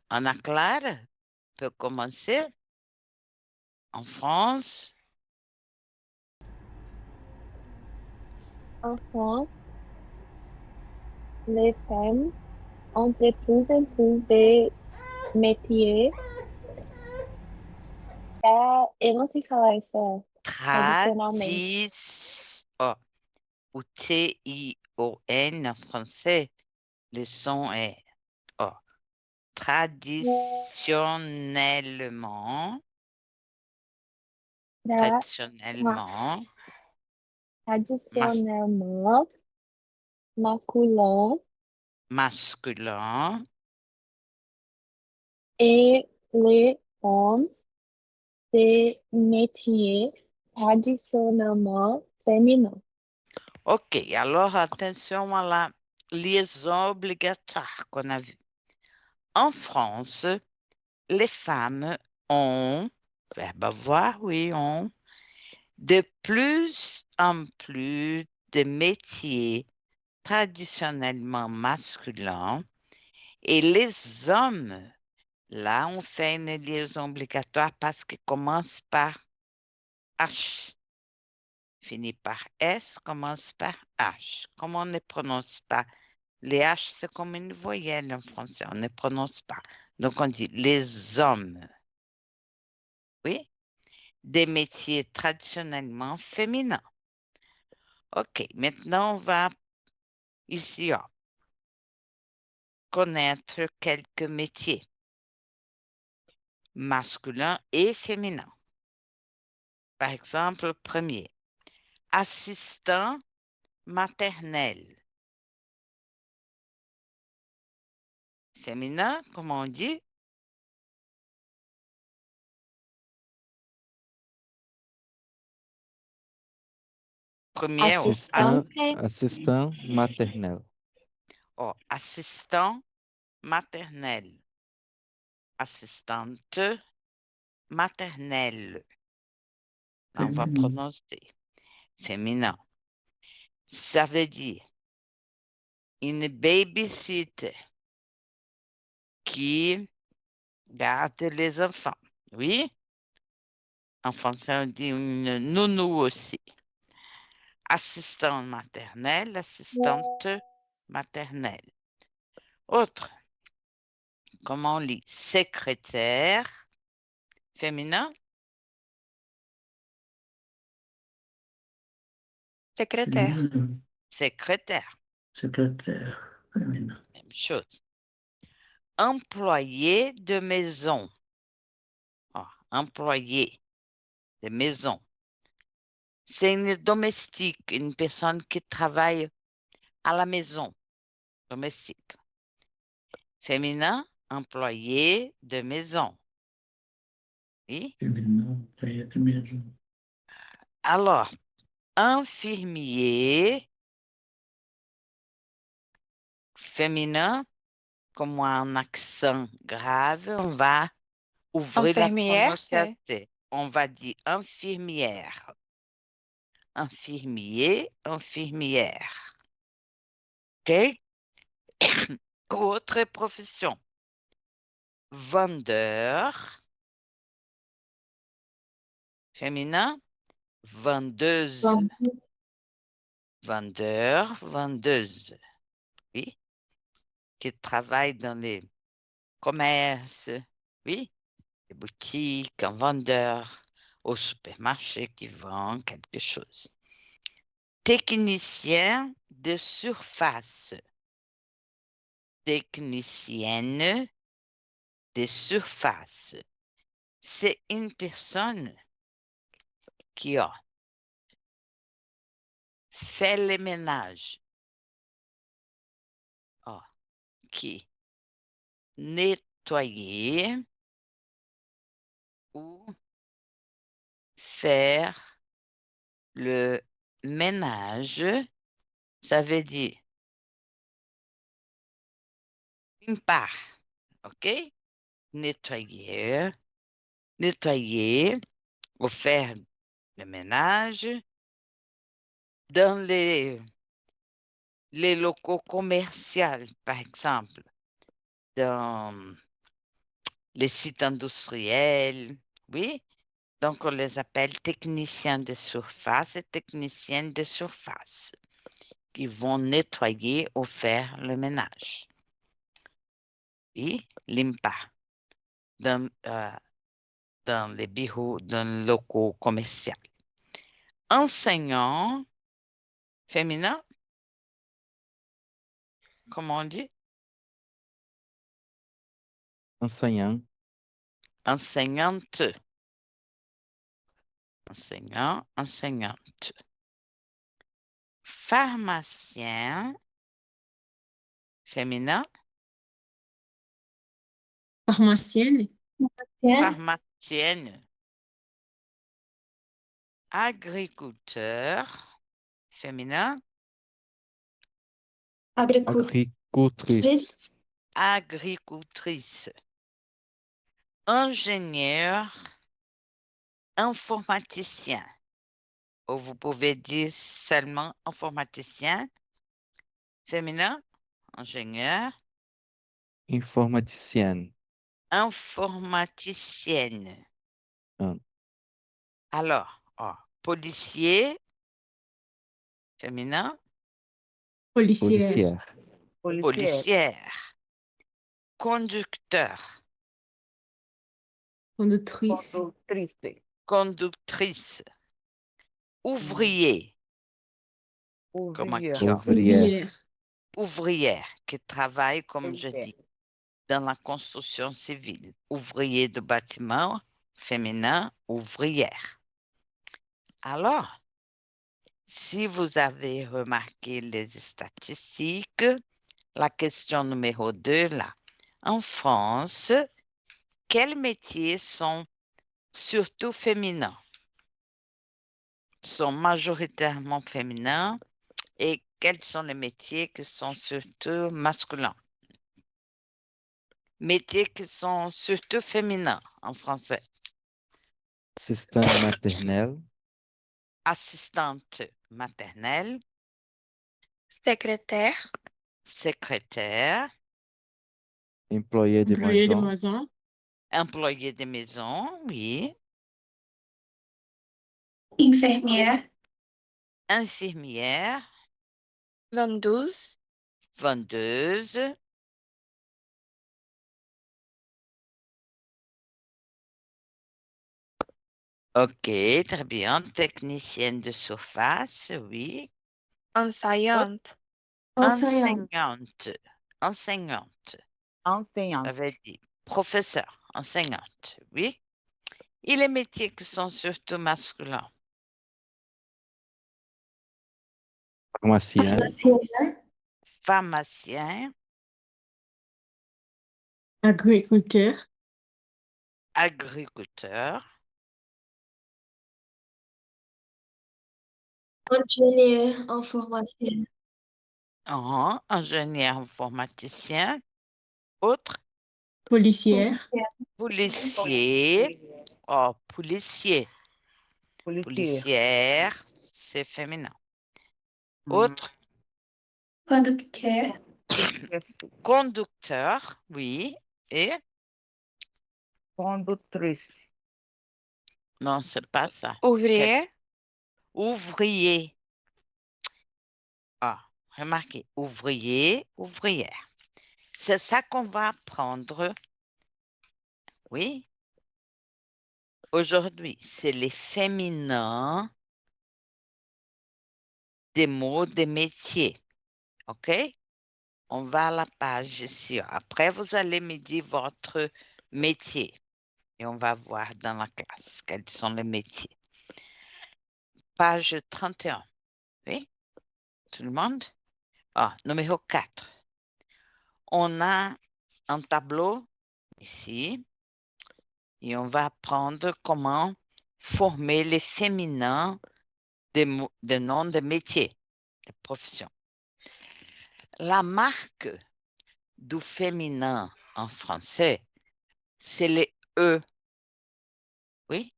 Ana Clara peut commencer. En France, En France, les femmes ont de plus en plus de métiers et musicaliser traditionnellement. oh, ou Tion en français, le son est oh, traditionnellement, Tra- tra- traditionnellement mas- Traditionnellement masculin masculin. et les femmes des métiers traditionnellement féminins. Ok, alors attention à la liaison obligatoire qu'on a vue. En France, les femmes ont, verbe avoir, oui, ont, de plus en plus de métiers traditionnellement masculins et les hommes, là, on fait une liaison obligatoire parce qu'il commence par H, finit par S, commence par H. Comme on ne prononce pas, les H, c'est comme une voyelle en français, on ne prononce pas. Donc, on dit les hommes, oui, des métiers traditionnellement féminins. OK, maintenant, on va ici connaître quelques métiers masculins et féminins. Par exemple, premier, assistant maternel. Féminin, comment on dit? Premier, Assistante, Assistant maternel. assistant maternel. Assistante maternelle. Là, on va prononcer. Féminin. Ça veut dire une babysitter qui garde les enfants. Oui? En français, on dit une nounou aussi. Assistante maternelle, assistante maternelle. Autre, comment on lit? Secrétaire, féminin, Secrétaire. secrétaire, Secrétaire féminin. même chose. Employé de maison. Employé de maison. C'est une domestique, une personne qui travaille à la maison, domestique. Féminin, employé de maison. Oui? Féminin, employé de maison. Alors, infirmier, féminin, comme un accent grave, on va ouvrir la Infirmière, c'est prononciation. On va dire infirmière. Infirmier, infirmière. OK? Autre profession. Vendeur, féminin, vendeuse. Vendeur, vendeuse. Oui? Qui travaille dans les commerces. Oui? Les boutiques, un vendeur au supermarché qui vend quelque chose. Technicien de surface. Technicienne de surface. C'est une personne qui a fait le ménage, qui nettoyer ou faire le ménage. Ça veut dire une part, OK? Nettoyer, nettoyer ou faire le ménage dans les locaux commerciaux, par exemple. dans les sites industriels, oui. Donc, on les appelle techniciens de surface et techniciennes de surface qui vont nettoyer ou faire le ménage. Oui, limpa, dans les bureaux, dans les locaux commerciaux. Enseignant féminin, comment on dit? Enseignant. Enseignante. Enseignant, enseignante. Pharmacien féminin. Pharmacienne. Pharmacienne. Agriculteur féminin. Agricultrice. Agricultrice. Ingénieur, informaticien. Ou vous pouvez dire seulement informaticien féminin, ingénieur. Informaticienne. Informaticienne. Ah, Alors, policier féminin, Policière. policière. policière. Conducteur, Conductrice. conductrice. Ouvrier, comme qui Ouvrière. Ouvrière. ouvrière qui travaille, comme je dis, dans la construction civile. Ouvrier de bâtiment, féminin, ouvrière. Alors, si vous avez remarqué les statistiques, la question numéro 2, là. En France, quels métiers sont surtout féminins? Sont majoritairement féminins et quels sont les métiers qui sont surtout masculins? Métiers qui sont surtout féminins en français. Assistant maternel. Assistante maternelle, Secrétaire. secrétaire, Employé de Employé de maison. maison. employé de maison, oui, Infirmière. infirmière, Vendeuse. vendeuse, ok, très bien, technicienne de surface, oui, Enseignante. enseignante, enseignante, j'avais dit, professeur, enseignante, oui. Et les métiers qui sont surtout masculins? Pharmacien. Pharmacien, Agriculteur. agriculteur, Ingénieur informaticien. ingénieur informaticien, autre, Policière. policier, policier, policière, c'est féminin. Autre, Conducteur. conducteur, oui, et non, c'est pas ça. Ouvrier. Ouvrier. Remarquez, ouvrier, ouvrière. C'est ça qu'on va apprendre, oui. Aujourd'hui, c'est les féminins des mots, des métiers. OK? On va à la page ici. Après, vous allez me dire votre métier. Et on va voir dans la classe quels sont les métiers. Page 31. Oui? Tout le monde? Numéro 4. On a un tableau ici. Et on va apprendre comment former les féminins des noms de métiers, de professions. La marque du féminin en français, c'est les E. Oui,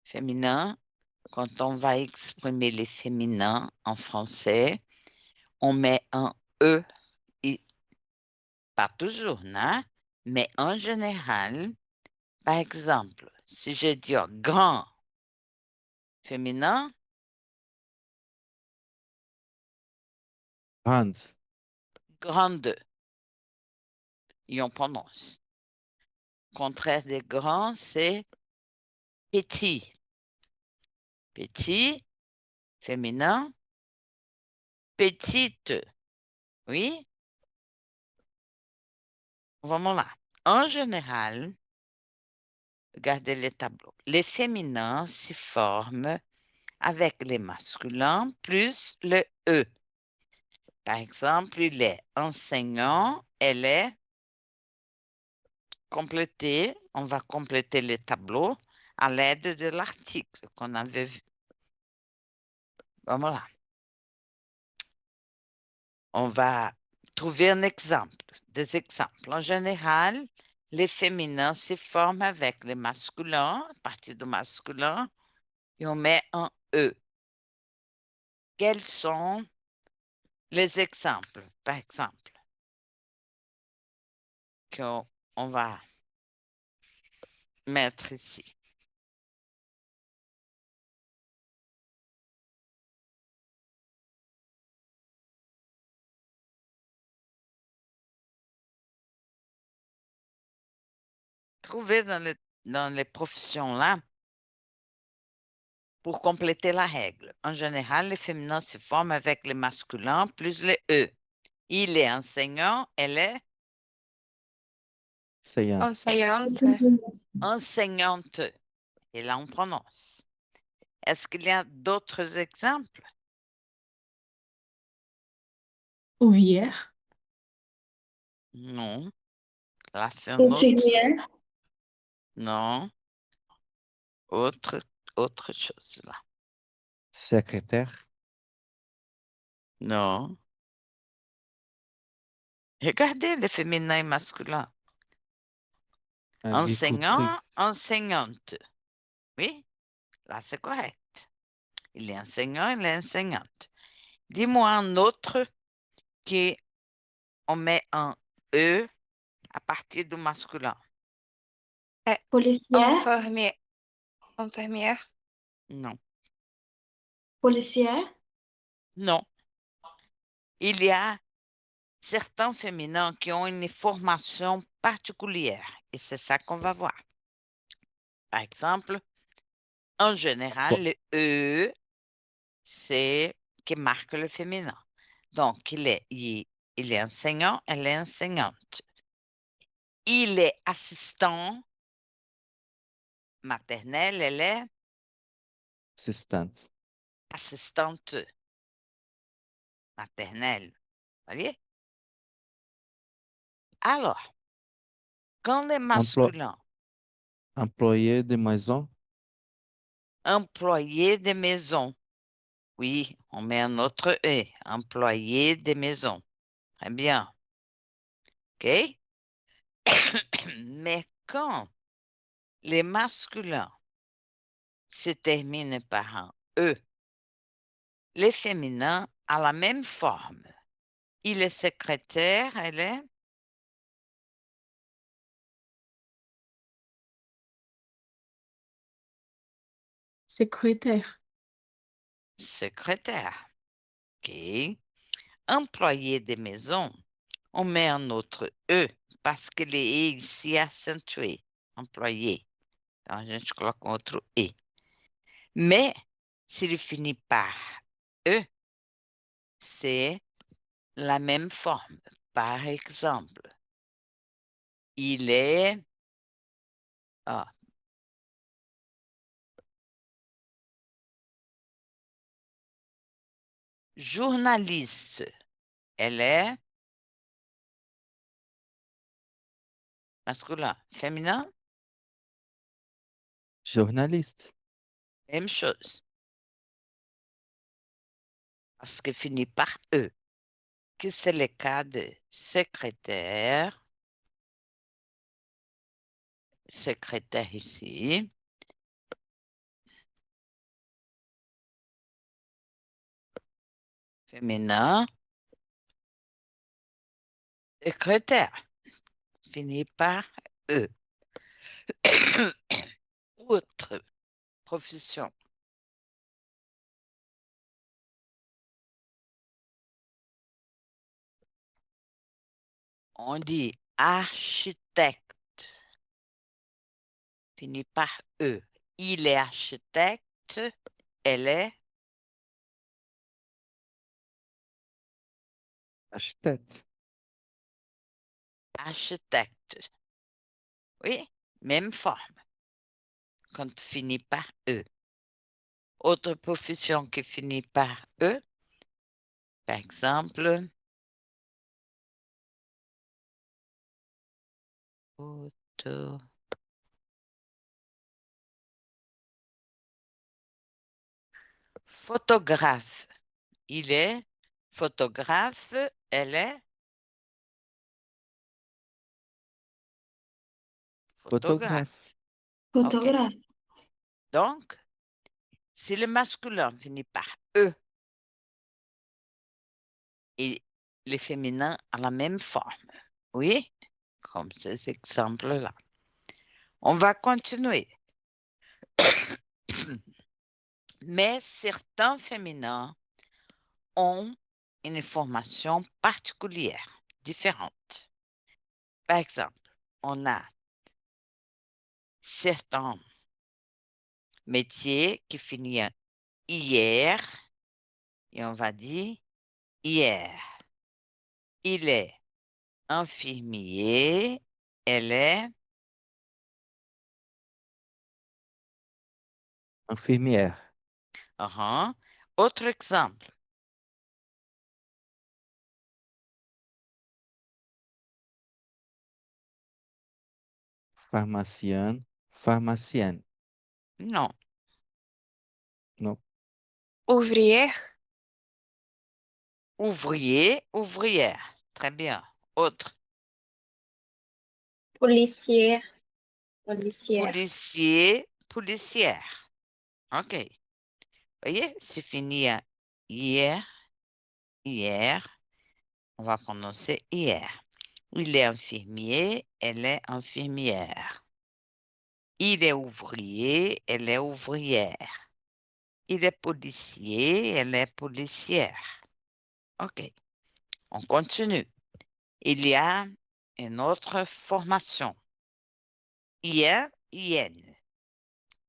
féminin. Quand on va exprimer les féminins en français, on met un E Pas toujours, non? Mais en général, par exemple, si je dis grand féminin, Grande. grande, et on prononce. Contraire des grands, c'est petit. Petit, féminin, petite. Oui, vraiment là. En général, regardez les tableaux. Les féminins s'y forment avec les masculins plus le E. Par exemple, il est enseignant, elle est complétée. On va compléter les tableaux à l'aide de l'article qu'on avait vu. Voilà. On va trouver un exemple, des exemples. En général, les féminins se forment avec les masculins, à partir du masculin, et on met un E. Quels sont les exemples, par exemple, qu'on va mettre ici? Trouvez dans les professions là, pour compléter la règle. En général, les féminins se forment avec les masculins plus les E. Il est enseignant, elle est Enseignante. Enseignante. enseignante. Et là, on prononce. Est-ce qu'il y a d'autres exemples? Ouvrière. Non. Là, c'est un autre. Infirmière. Non. Autre chose là. Secrétaire. Non. Regardez les féminins et masculins. Enseignant, Agricultrice. enseignante. Oui, là, c'est correct. Il est enseignant, il est enseignante. Dis-moi un autre qui on met un E à partir du masculin. Policière. Infirmière. Infirmière. Non. Policière. Non. Il y a certains féminins qui ont une formation particulière et c'est ça qu'on va voir. Par exemple, en général, le E, c'est qui marque le féminin. Donc, il est enseignant, elle est enseignante. Il est assistant maternel, elle est Assistante. assistante maternelle. Voyez? Alors, quand les masculins, Employé de maison. employés de maison, oui, on met un autre E, employé de maison. Très bien. OK? Mais quand les masculins se terminent par un E, les féminins ont la même forme. Il est secrétaire, elle est Secrétaire. secrétaire. OK? Employé de maison, on met un autre E parce que le E ici accentué. Employé. Então, a gente coloca um outro E. Mais, s'il finit par E, c'est la même forme. Par exemple, il est ah, journaliste. Elle est masculin. Féminin, Journaliste. même chose. Parce que finit par E. Que c'est le cas de secrétaire. Secrétaire ici. Féminin. Secrétaire. finit par E. Autre profession. On dit architecte. Finit par E. Il est architecte. Elle est Architecte. architecte. Oui, même forme. Quand tu finis par E. Autre profession qui finit par E. Par exemple, photo. Photographe. Il est photographe. Elle est photographe. Photographe. Photographe. Donc, si le masculin finit par E et le féminin a la même forme, oui, comme ces exemples-là. On va continuer. Mais certains féminins ont une formation particulière, différente. Par exemple, on a certains métiers qui finissent hier et on va dire hier. Il est infirmier, elle est Infirmière. Autre exemple. Pharmacien. Pharmacienne. Non. Non. Ouvrière. Ouvrier, ouvrière. Très bien. Autre. Policière. Policière. Policier, policière. OK. Voyez, c'est fini à hier, hier. On va prononcer hier. Il est infirmier, elle est infirmière. Il est ouvrier, elle est ouvrière. Il est policier, elle est policière. OK. On continue. Il y a une autre formation. Ien, ien.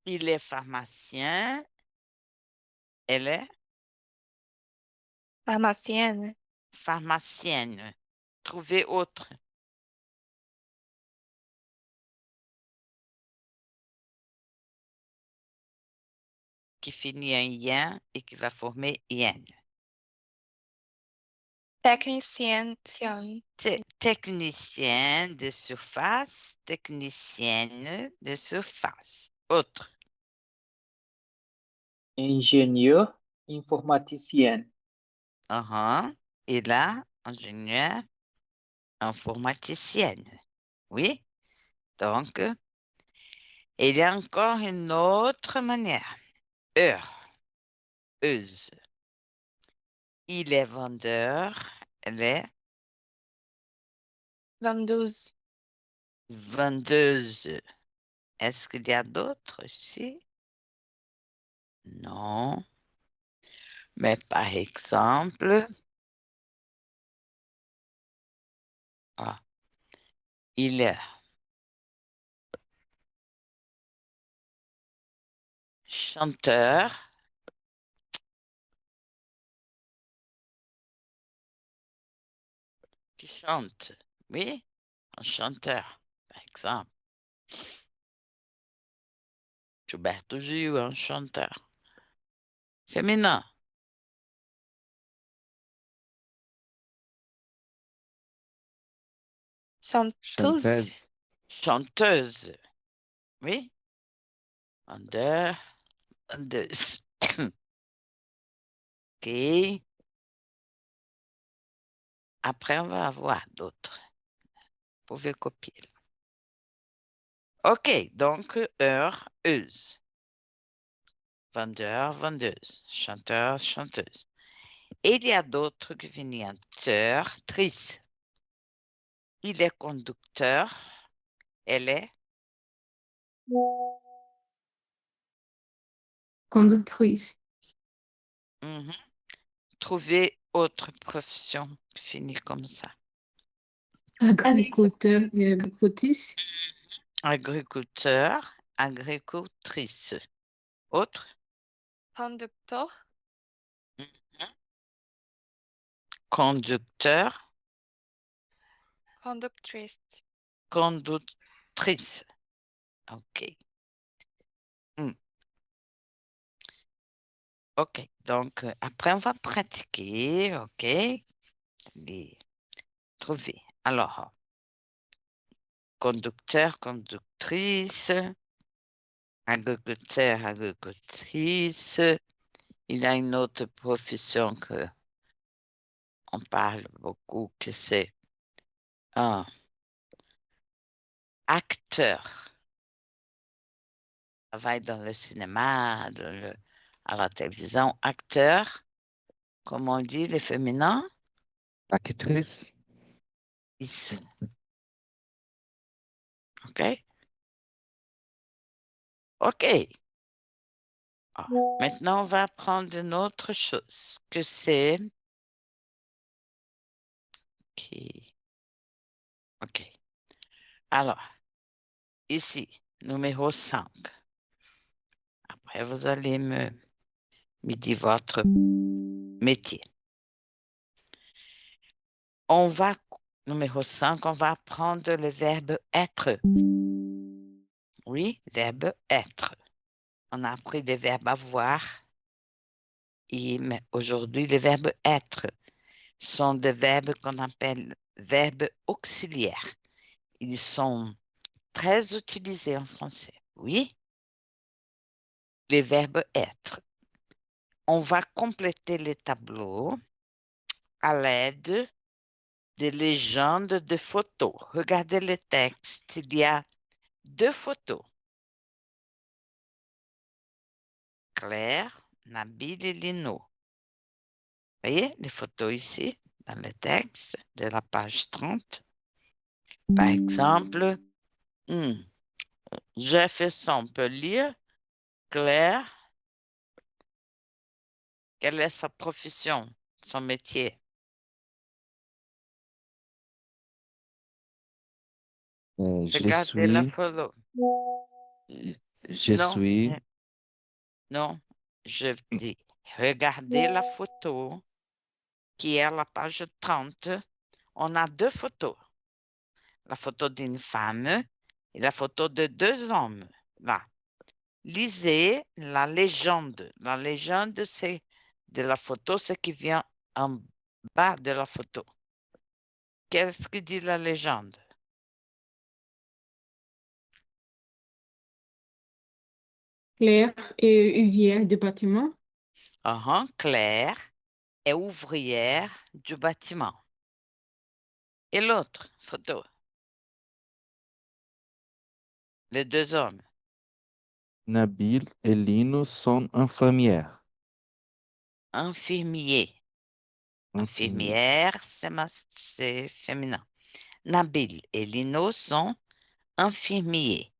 Il est pharmacien, elle est Pharmacienne. pharmacienne. Trouvez autre. Qui finit en ien et qui va former ien. Technicienne. Technicien de surface, technicienne de surface. Autre. Ingénieur, informaticienne. Et là, ingénieur, informaticienne. Oui. Donc, il y a encore une autre manière. Heure. Euse. Il est vendeur. Elle est Vendeuse. vendeuse. Est-ce qu'il y a d'autres ici? Non. Mais par exemple, il est chanteur. Qui chante. Oui, un chanteur, par exemple. Gilberto Gil, un chanteur. Féminin. Chanteuse. Chanteuse. Chanteuse. Oui. Vendeur, vendeuse. OK. Après, on va avoir d'autres. Vous pouvez copier. OK, donc heure, euse. Vendeur, vendeuse. Chanteur, chanteuse. Et il y a d'autres qui finissent en teur, trice. Il est conducteur. Elle est Conductrice. mhm. Trouver autre profession. Fini comme ça. Agriculteur et agricultrice. Agriculteur, agricultrice. Autre? Conducteur. Mhm. Conducteur, Conductrice. conductrice. OK. Hmm. OK. Donc, après, on va pratiquer. OK. Les trouver. Alors, conducteur, conductrice, agriculteur, agricultrice. Il y a une autre profession que on parle beaucoup, que c'est un acteur. Travaille dans le cinéma, à la télévision. Acteur, comme on dit, les féminins. Actrice. Is. OK? OK. Ah, maintenant, on va apprendre une autre chose, que c'est... OK. Alors, ici, numéro 5. Après, vous allez me dire votre métier. Numéro 5, on va apprendre le verbe être. Oui, verbe être. On a appris des verbes avoir. Mais aujourd'hui, les verbes être sont des verbes qu'on appelle verbes auxiliaires. Ils sont très utilisés en français. Oui, les verbes être. On va compléter les tableaux à l'aide des légendes de photos. Regardez les textes. Il y a 2 photos. Claire, Nabil et Lino. Vous voyez les photos ici, dans le texte de la page 30. Par exemple, Jefferson peut lire. Claire, quelle est sa profession, son métier? Je Regardez la suis, photo. je Non, suis, non, je dis, regardez la photo qui est à la page 30. On a 2 photos. La photo d'une femme et la photo de 2 hommes. Là. Lisez la légende. La légende, c'est de la photo, ce qui vient en bas de la photo. Qu'est-ce que dit la légende? Claire et ouvrière de bâtiment. Claire est ouvrière du bâtiment. Et l'autre photo? Les 2 hommes. Nabil et Lino sont infirmières. Infirmier. Infirmières. Infirmière, c'est féminin. Nabil et Lino sont infirmiers.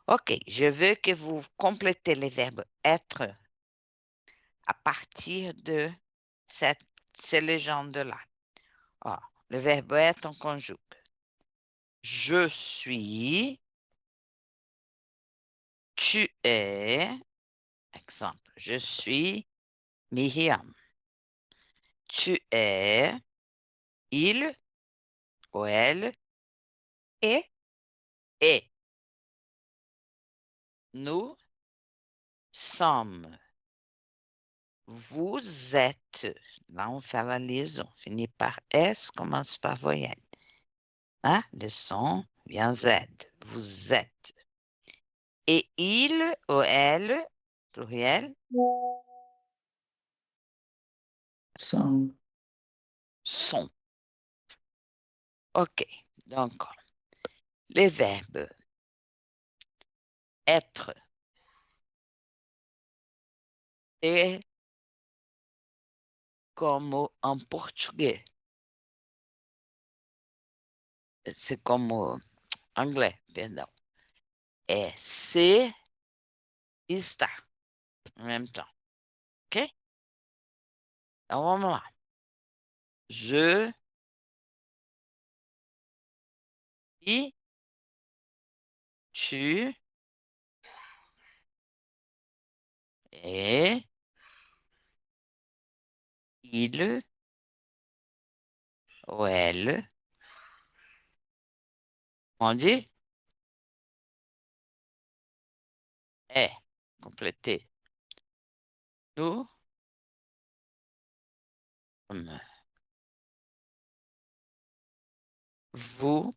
OK, je veux que vous complétez les verbes être à partir de ces légendes-là. Ah, le verbe être, on conjugue. Je suis, tu es, exemple, je suis Myriam. Tu es, il ou elle Et est. Nous sommes. Vous êtes. Là, on fait la liaison. Finit par S, commence par voyelle. Hein? Le son vient Z. Vous êtes. Et il ou elle, pluriel, Sont. sont. OK. Donc, les verbes être et comme en portugais. c'est comme anglais, pardon. Et c'est está en même temps. OK? Donc, vamos lá. Je suis, tu es, il ou elle. On dit est. Complété. Nous sommes. Vous,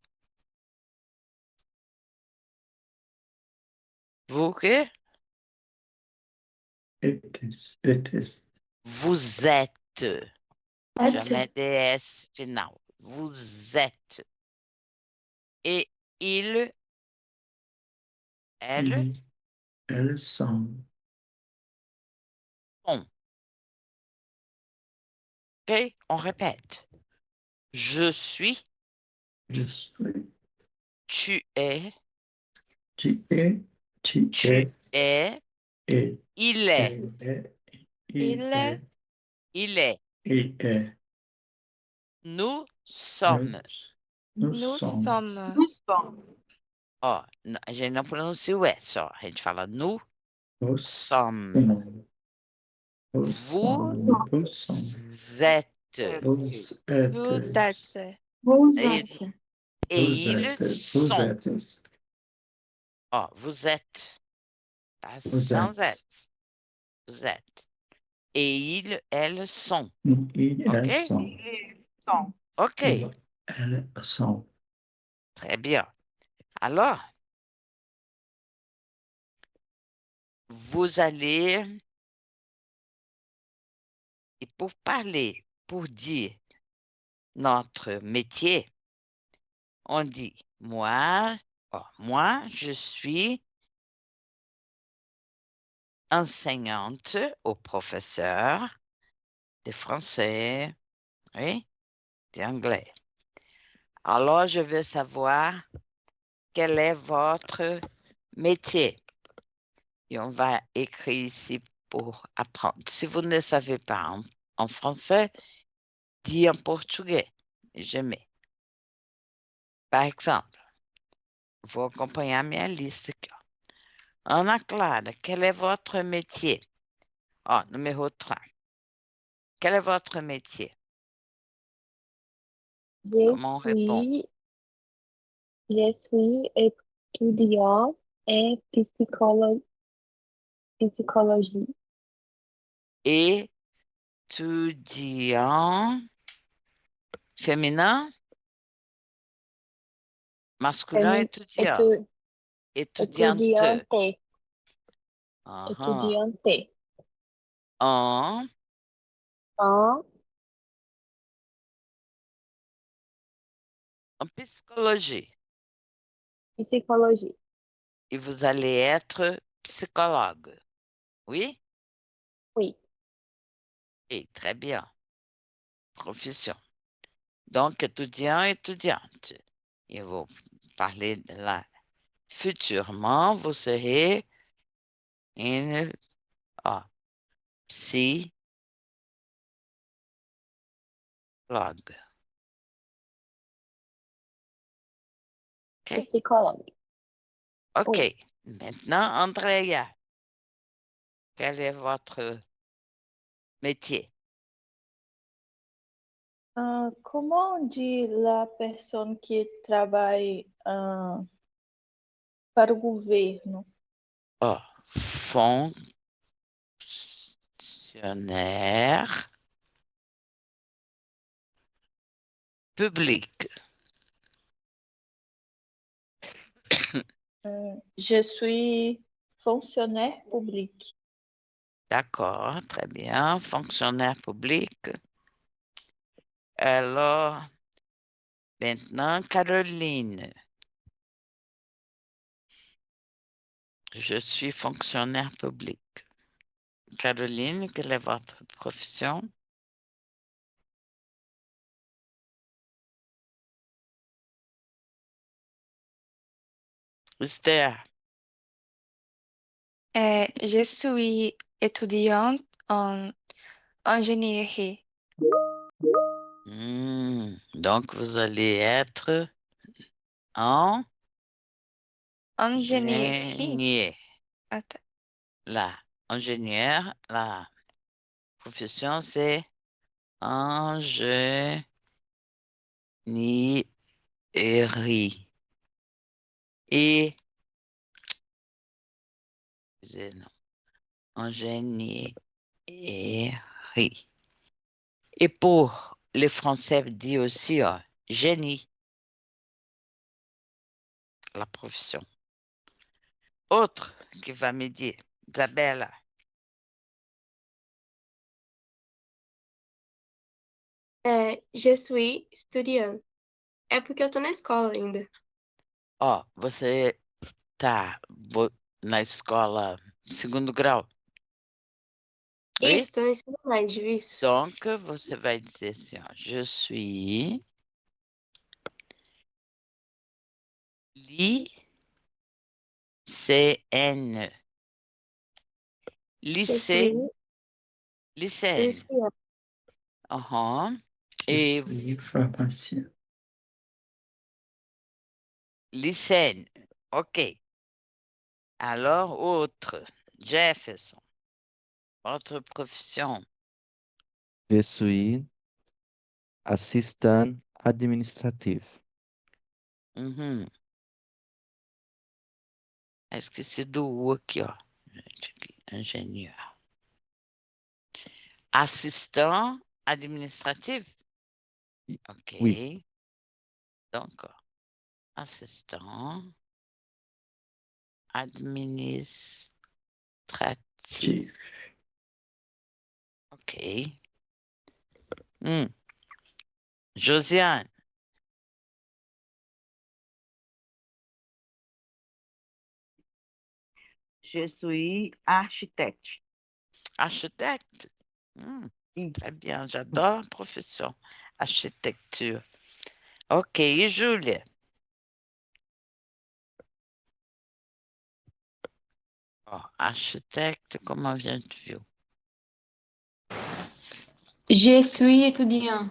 OK? It is. Vous êtes. Êtes. Jamais DS final. Vous êtes. Et il, elle, Elles sont. sont. OK? On répète. Je suis, Je suis. tu es, Tu es. Tu tu es. es, Et. il est, Elle est. Il est. il est. Il est. Nous Nous, sommes. nous Nous sommes. sommes. Ó, a gente não pronuncia o S, ó. A gente fala nous Nous sommes. sommes. Nous Vous sommes. Nous sommes. êtes. Vous êtes. Vous êtes. Vous Et, êtes. et Vous ils êtes. Vous sont. êtes. Ó, vous êtes. Pas Vous sans êtes. S. Vous êtes. Et ils, elles sont. Ils, OK? elles sont. OK. Elles sont. Très bien. Alors, vous allez, et pour parler, pour dire notre métier, on dit moi, je suis enseignante au professeur de français, oui, d'anglais. Alors, je veux savoir quel est votre métier. Et on va écrire ici pour apprendre. Si vous ne savez pas en français, dis en portugais. Je mets. Par exemple, vou acompanhar minha lista aqui, ó. Ana Clara, quel est votre métier? Ó, numéro 3. Quel est votre métier? Je Comment on répond? suis étudiant en psychologie. Étudiant féminin, masculin, étudiant. Étu- Étudiante. Étudiante. En En psychologie. psychologie. Et vous allez être psychologue. Oui? Oui. Et très bien. Profession. Donc, étudiant, étudiante. Et vous parlez de la futurement, vous serez une psychologue. OK? Psychologue. OK. Oui. Maintenant, Andrea, quel est votre métier? Comment on dit la personne qui travaille para o governo? Fonctionnaire public. Je suis fonctionnaire public. D'accord, très bien. Fonctionnaire public. Alors, maintenant, Caroline. Je suis fonctionnaire public. Caroline, quelle est votre profession? Esther, Je suis étudiante en ingénierie. donc vous allez être en Ingénierie. ingénieur. Attends. La ingénieur, la profession, c'est ingénierie. Et, non, ingénierie. Et pour les Français, dit aussi génie, la profession. Autre qui va m'aider, Isabella. Je suis estudiante. É porque eu tô na escola ainda. Ó, você tá na escola segundo grau. Oui? Isso, tô no ensino médio, isso. Donc, você vai dizer assim, ó, je suis lycéenne. Je Lycée, suis lycéenne. lycéenne. Uhum. Je Et suis pharmacien. lycéenne. OK. Alors, autre. Jefferson. Autre profession. Je suis assistant administratif. Uhum. Esqueci do U aqui, ó. Gente, aqui, ingénieur. Assistant administratif. OK. Oui. Donc, assistant administratif. Qui OK. Josiane. Je suis architecte. Architecte. Très bien, j'adore la profession. Architecture. OK, et Julia? Oh, architecte, comment viens-tu? Je suis étudiant.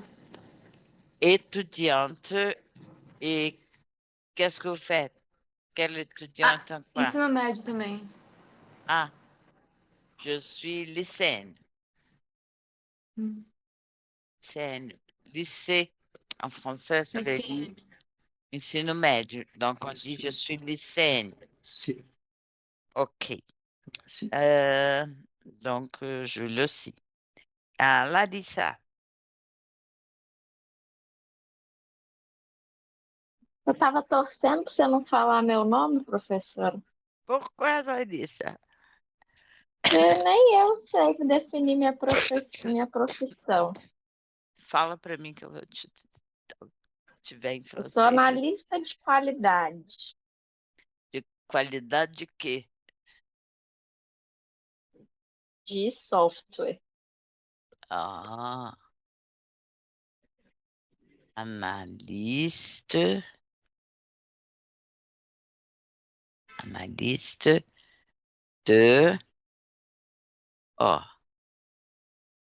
Étudiante. Et qu'est-ce que vous faites? Quelle étudiante en quoi? Ensino médio também. Ah, je suis lycéenne. Lycéenne. Lycée, en français, ça veut dire ensino médio. Donc, on dit je suis lycéenne. Si. OK. Si. Donc, je le sais. Ah, Larissa. Eu tava torcendo pra você não falar meu nome, professora. Pourquoi, Larissa? Porque nem eu sei definir minha profissão. Fala para mim que eu vou tiver em Eu francês. sou analista de qualidade. De qualidade de quê? De software. Ah. Analyste de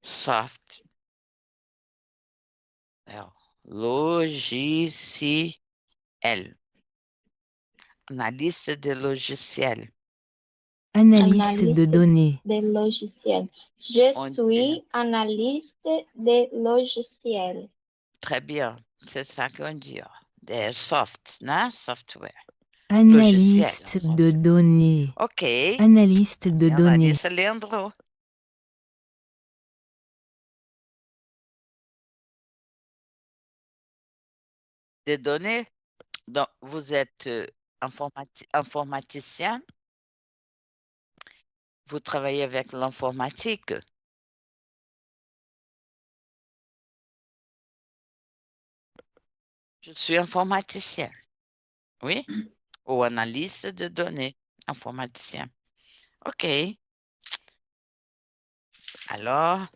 soft logiciel. Analyste de logiciel. Analyste de données. De logiciel. Je suis analyste de logiciel. Très bien, c'est ça qu'on dit. Des soft, né? Software. Analyste Logiciel, de données. OK. Analyste de données. Larissa Leandro. Des données. Donc, vous êtes informaticien. Vous travaillez avec l'informatique. Je suis informaticien. Oui? Ou analyste de données. Informaticien. OK. Alors,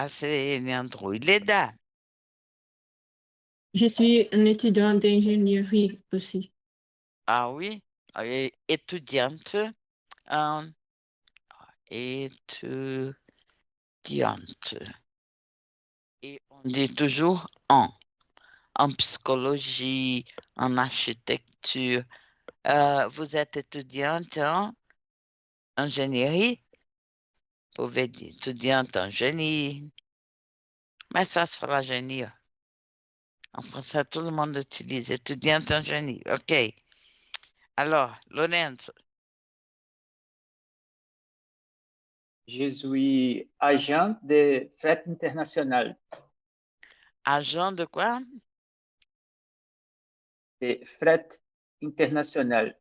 c'est Leandro. Leda. Je suis un étudiant d'ingénierie aussi. Ah oui? étudiante. Étudiante. Et on dit toujours en psychologie, en architecture. Vous êtes étudiante en ingénierie? Vous pouvez dire étudiante en génie. Mais ça sera génie. En français, tout le monde utilise étudiante en génie. OK. Alors, Lorenzo, Je suis agent de fret international. agent de quoi? De fret international.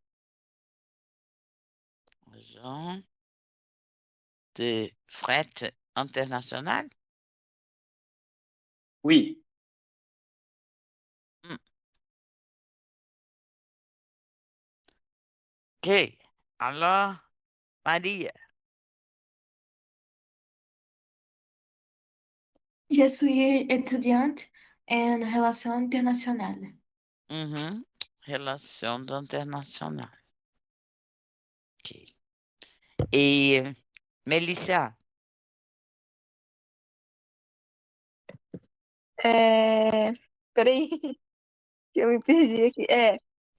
Agent de fret international? Oui, OK. Alors, Maria, Je suis étudiante en relations internationales. relations internationales. OK. Et Melissa, Peraí, que eu me perdi aqui.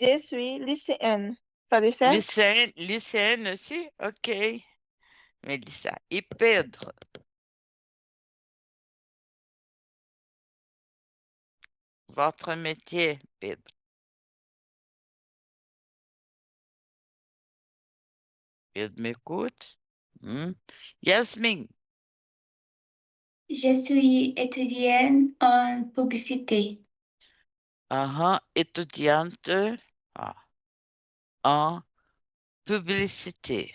Je suis lycéenne. Falei certo? lycéenne aussi? OK. Melissa. Et Pedro, votre métier, Pedro. Pedro m'écoute? Yasmine, Je suis étudiante en publicité. étudiante en publicité.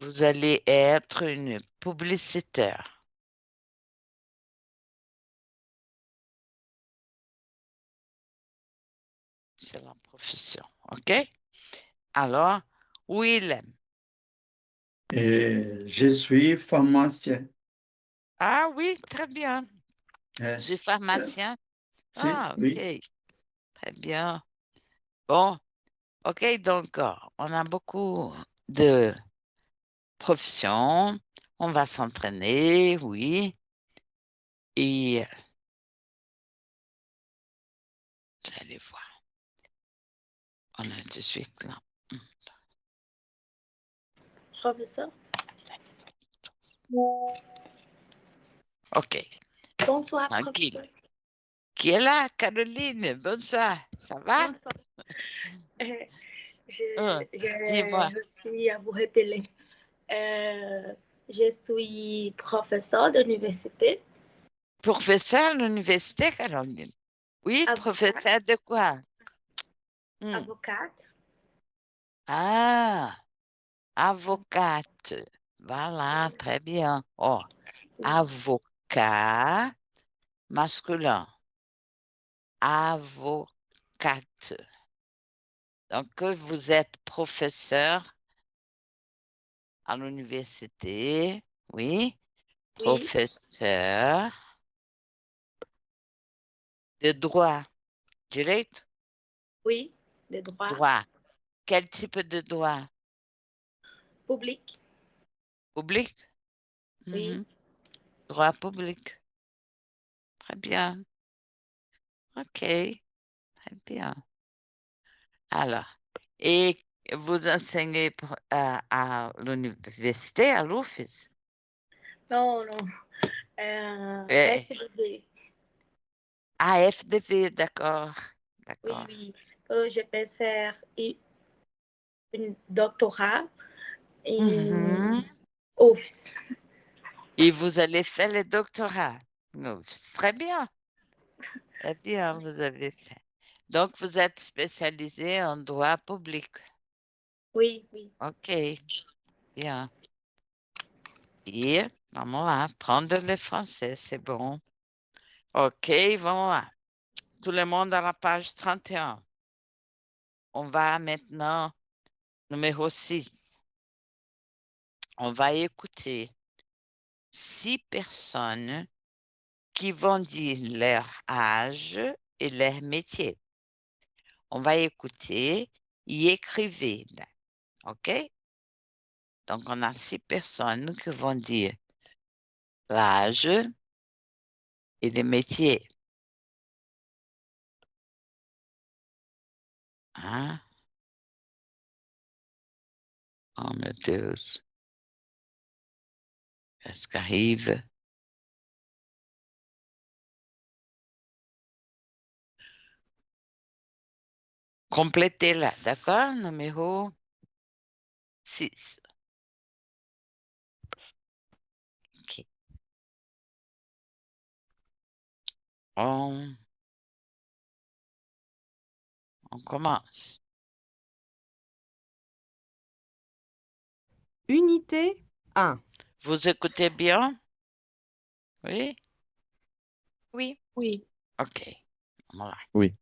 Vous allez être une publicitaire. C'est la profession, OK? Alors, Willem. Je suis pharmacien. Ah oui, très bien. Je suis Ça, pharmacien. si, Ah, OK. oui. Très bien. Bon, OK, donc, on a beaucoup de professions. On va s'entraîner, oui. Et vous allez voir. On a tout de suite là. Professeur. OK, Bonsoir, tranquille. professeur. Qui est là, Caroline? Bonsoir. Ça va? Bonsoir. Ah, J'ai dis-moi. réussi à vous rappeler. Je suis professeur d'université, Professeur à l'université, Caroline? Oui, professeur de quoi? avocate. Ah, avocate. Voilà, très bien. Oh, avocat masculin. Avocate. Donc, vous êtes professeur à l'université, oui. Oui, Professeur de droit, direct? oui, de droit Droit. Quel type de droit? public. Public? Oui, Droit public. Très bien. OK, très bien. Alors, et vous enseignez à l'université, à l'office? non, non. FDV. À FDV, d'accord. Oui, D'accord. oui. Je peux faire un doctorat en office. Et vous allez faire le doctorat. Oh, très bien. Très bien, vous avez fait. Donc, vous êtes spécialisé en droit public. Oui, oui. OK, bien. Et vamos là, prendre le français, c'est bon. OK, vamos là. Tout le monde à la page 31. On va maintenant, numéro 6. On va écouter 6 personnes qui vont dire leur âge et leur métier. On va écouter et écrivez. OK? Donc, on a 6 personnes qui vont dire l'âge et les métiers. Hein? Oh meu Deus. Qu'est-ce qui arrive? Complétez-la, d'accord? Numéro 6. OK. On commence. Unité 1. Vous écoutez bien? Oui? Oui. Oui. OK. Voilà. Oui.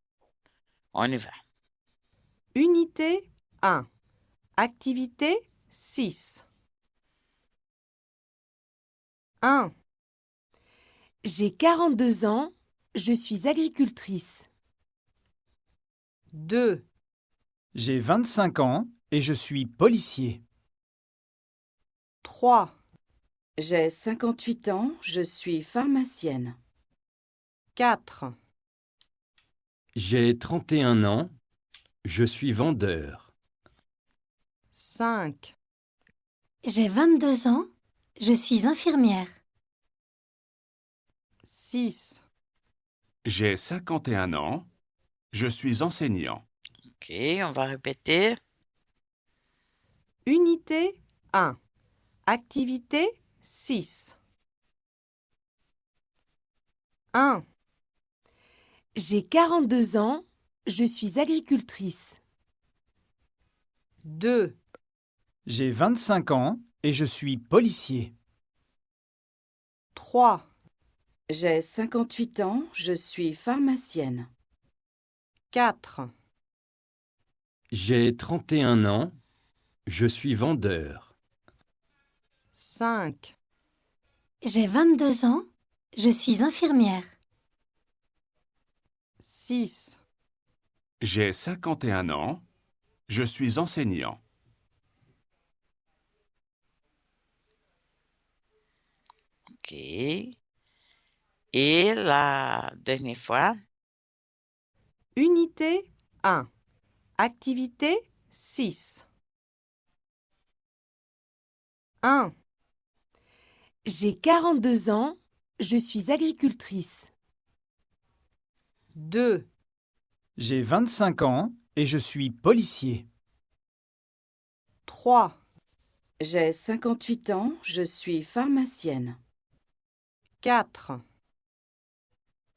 On y va. Unité 1. Activité 6. 1. J'ai 42 ans, je suis agricultrice. 2. J'ai 25 ans et je suis policier. 3. J'ai 58 ans, je suis pharmacienne. 4. J'ai 31 ans, je suis vendeur. 5. J'ai 22 ans, je suis infirmière. 6. J'ai 51 ans, je suis enseignant. OK, on va répéter. Unité 1. Activité 6. 1. J'ai 42 ans, je suis agricultrice. 2. J'ai 25 ans et je suis policier. 3. J'ai 58 ans, je suis pharmacienne. 4. J'ai 31 ans, je suis vendeur. 5. J'ai 22 ans, je suis infirmière. 6. J'ai 51 ans, je suis enseignant. OK. Et la dernière fois. Unité 1. Activité 6. 1. J'ai 42 ans, je suis agricultrice. 2. J'ai 25 ans et je suis policier. 3. J'ai 58 ans, je suis pharmacienne. 4.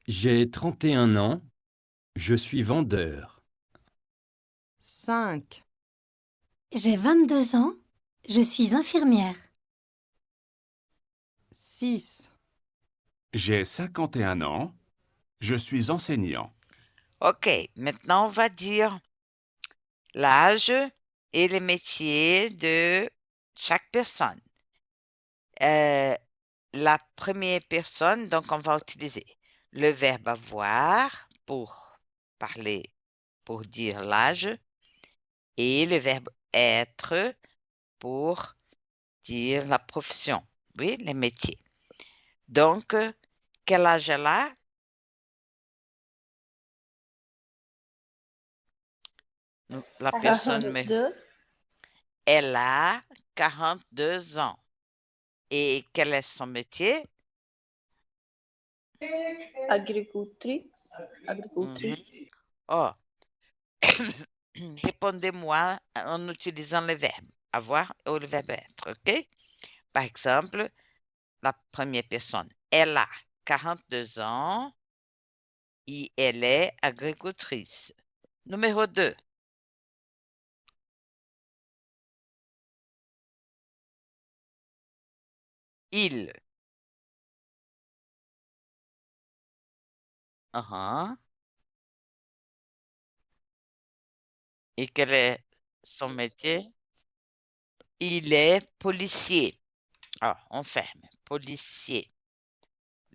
J'ai 31 ans, je suis vendeur. 5. J'ai 22 ans, je suis infirmière. 6. J'ai 51 ans, je suis enseignant. OK, maintenant on va dire l'âge et les métiers de chaque personne. La première personne, donc on va utiliser le verbe avoir pour parler, pour dire l'âge, et le verbe être pour dire la profession, oui, les métiers. Donc, quel âge elle a? La personne, 42. elle a 42 ans. Et quel est son métier? Agricultrice. Agricultrice. Oh, répondez-moi en utilisant le verbe avoir ou le verbe être, OK? Par exemple, la première personne, elle a 42 ans et elle est agricultrice. Numéro 2. Il. Et quel est son métier? Il est policier. Ah, on ferme. Policier.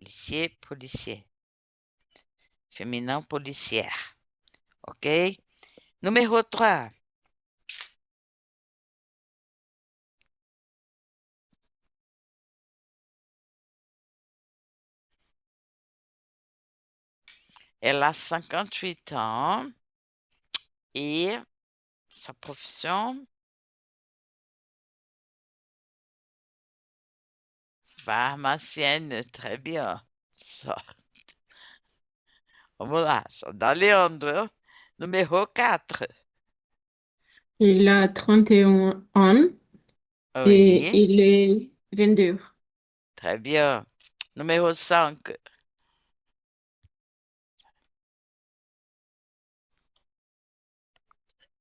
Policier, policier. Féminin, policière. OK? Numéro 3. Elle a 58 ans et sa profession, pharmacienne, très bien. Ça. Voilà, ça dans les ordres. Numéro 4. Il a 31 ans et Oui, il est vendeur. très bien. Numéro 5.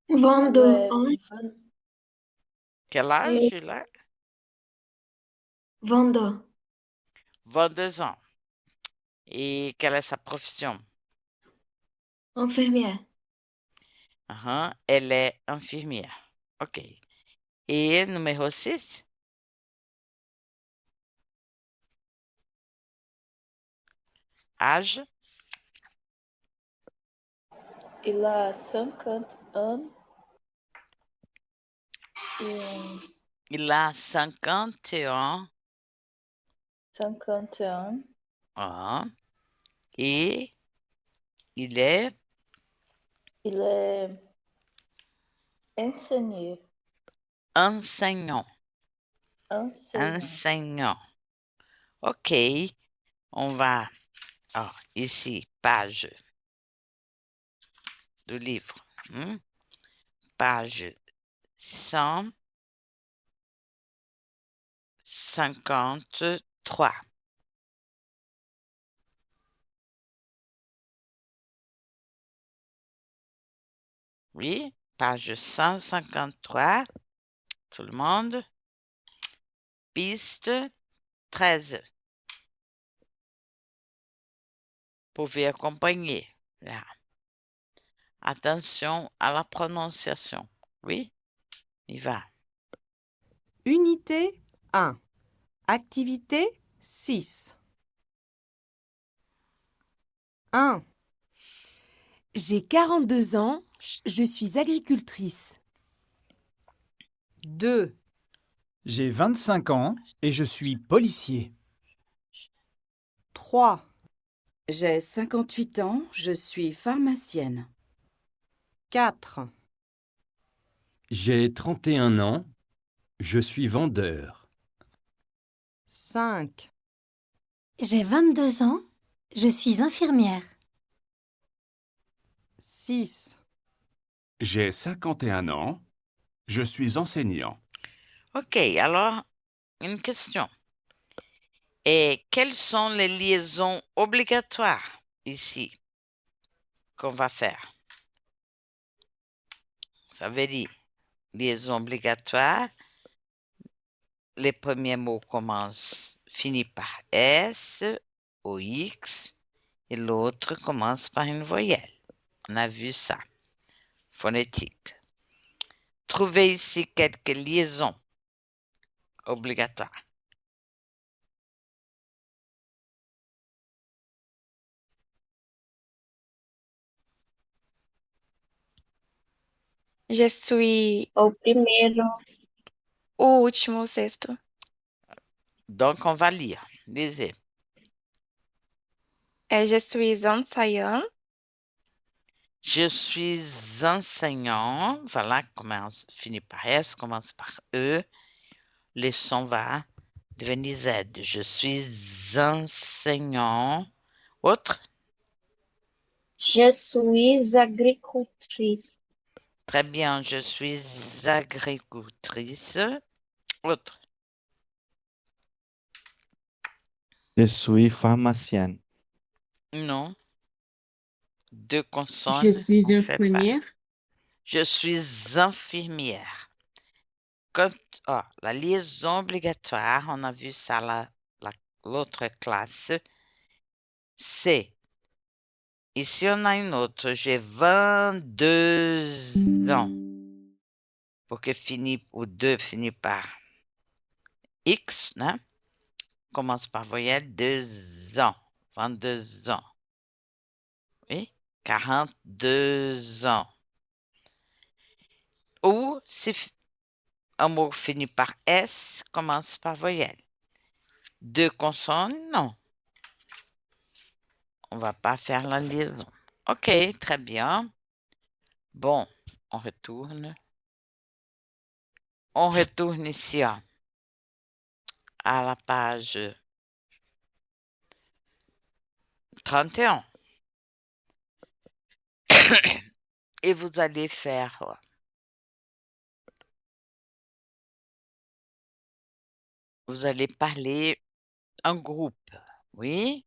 Elle 22 est ans. Quel âge Et il a? 22. 22 ans. Et quelle est sa profession? Infirmière. Elle est infirmière. OK. Et numéro 6? Âge? Il a 50 ans. Et Il a 51 51. ans. Et il est Il est enseignant. enseignant. Enseignant. Enseignant. OK. On va ici, page du livre. Page 153. Oui, page 153. Tout le monde. Piste 13. Vous pouvez accompagner. Là. Attention à la prononciation. Oui, il va. Unité 1. Activité 6. 1, J'ai 42 ans, je suis agricultrice. 2, J'ai 25 ans et je suis policier. 3, J'ai 58 ans, je suis pharmacienne. 4, J'ai 31 ans, je suis vendeur. 5, J'ai 22 ans, je suis infirmière. 6, J'ai 51 ans, je suis enseignant. OK, alors, une question. Et quelles sont les liaisons obligatoires ici qu'on va faire? Ça veut dire liaison obligatoire. Les premiers mots finissent par S ou X et l'autre commence par une voyelle. On a vu ça. Phonétique. Trouvez ici quelques liaisons obligatoires. Je suis O primeiro. o último, o sexto. Donc, on va lire. Lisez. Je suis enseignant. Je suis enseignant. Voilà, finit par S, commence par E. Le son va devenir Z. Je suis enseignant. Autre? Je suis agricultrice. Très bien, je suis agricultrice. Autre? Je suis pharmacienne. Non. Deux consonnes. Je suis on fait pas. infirmière. Je suis infirmière. La liaison obligatoire, on a vu ça l'autre classe, c'est, ici on a une autre, j'ai 22 ans, pour que ou 2 finit par X, hein? commence par voyelle, 2 ans, 22 ans. Oui, 42 ans. Ou si un mot finit par S, commence par voyelle. 2 consonnes, non. On ne va pas faire la liaison. OK, très bien. Bon, on retourne. On retourne ici à la page 31. Et vous allez faire... Vous allez parler en groupe, oui?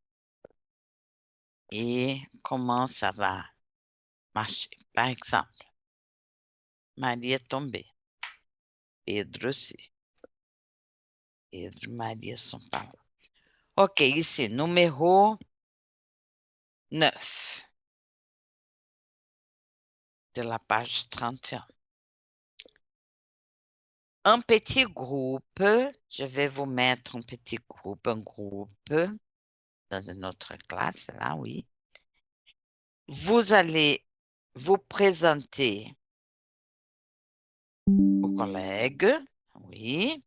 Et comment ça va marcher? Par exemple, Marie est tombée. Pedro aussi. Pedro e Maria sont pas là. OK, ici, numéro 9 de la page 31. Un petit groupe, je vais vous mettre un petit groupe, un groupe dans une autre classe, là, oui. Vous allez vous présenter aux collègues, oui,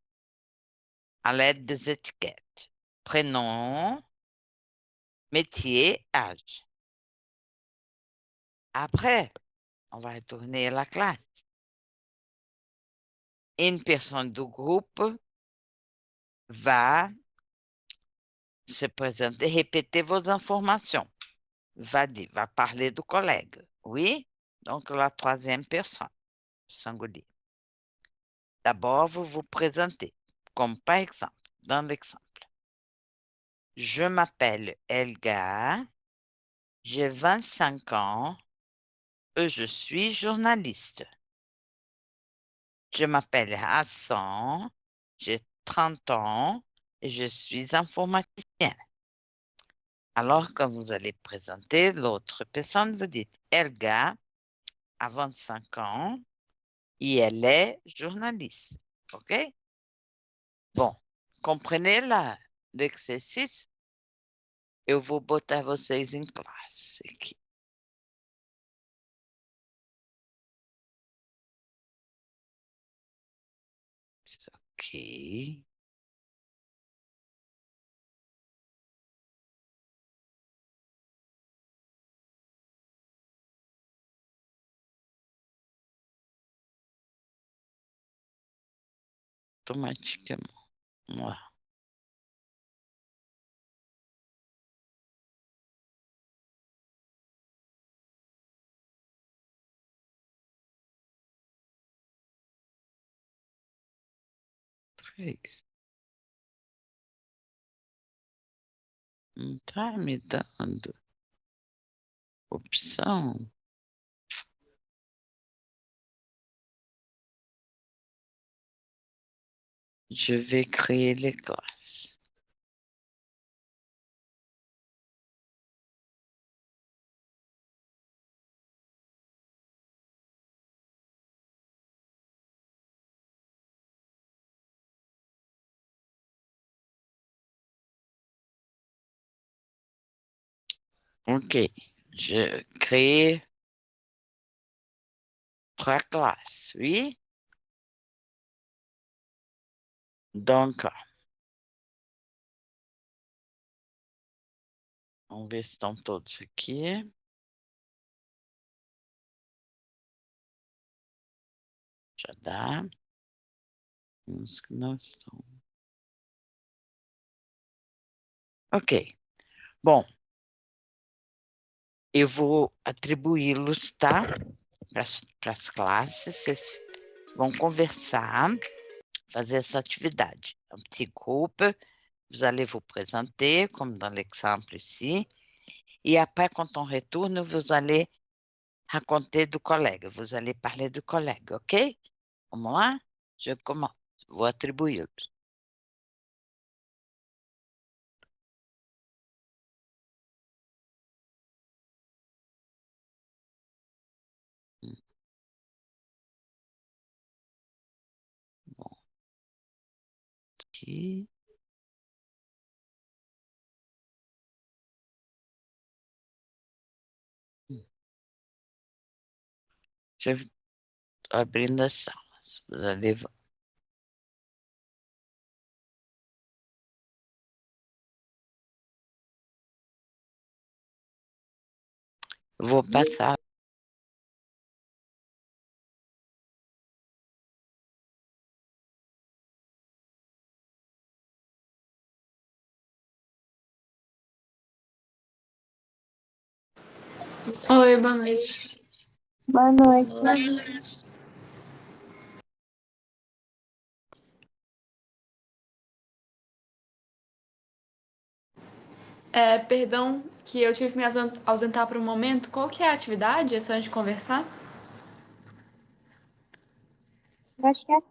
à l'aide des étiquettes. Prénom, métier, âge. Après, on va retourner à la classe. Une personne du groupe va se présenter, répéter vos informations. Va parler du collègue, oui? Donc, la troisième personne, singulier. D'abord, vous vous présentez, comme par exemple, dans l'exemple. Je m'appelle Elga, j'ai 25 ans et je suis journaliste. Je m'appelle Hassan, j'ai 30 ans et je suis informaticien. Alors, quand vous allez présenter l'autre personne, vous dites Elga a 25 ans et elle est journaliste. OK? Bon, comprenez l'exercice eu vou botar vocês em classe aqui. Isso aqui. Automaticamente. Vamos lá. Três. Não está me dando opção. Je vais créer les classes. OK. Je crée 3 classes, oui? Donc, vamos ver se estão todos aqui. Já dá. Uns que não estão. Ok. Bom, eu vou atribuí-los, tá? Para as classes. Vocês vão conversar, fazer essa atividade. Un petit groupe, vous allez vous présenter, comme dans l'exemple ici. Et après, quand on retourne, vous allez raconter du collègue. Vous allez parler du collègue, OK? Vamos lá? Je commence. Vou atribuí-los. Bom. Aqui. Je vais abrindo as salas. Vous allez voir. Vou passar. Oi, boa noite. Boa noite. Boa noite. Perdão que eu tive que me ausentar por um momento. Qual que é a atividade? É só a gente conversar? Eu acho que é assim.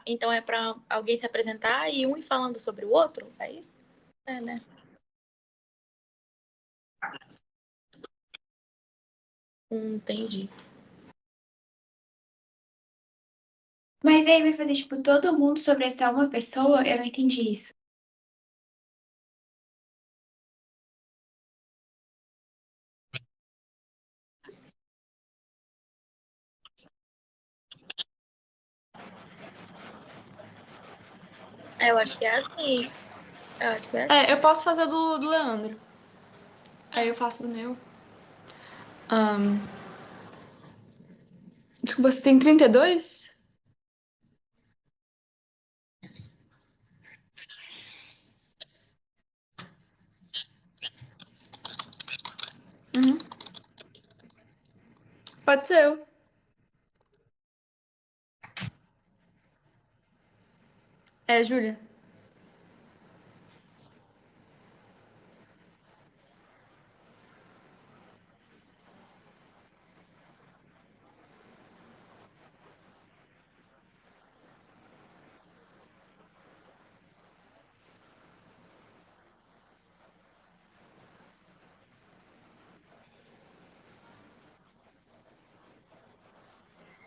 Então é para alguém se apresentar e um ir falando sobre o outro? É isso? É, né? Entendi. Mas aí vai fazer, tipo, todo mundo sobre essa uma pessoa? Eu não entendi isso. Eu acho que é assim. Eu acho que é assim. Eu posso fazer do Leandro. Aí eu faço do meu. Desculpa, você tem 32? Uhum. Pode ser eu. Júlia.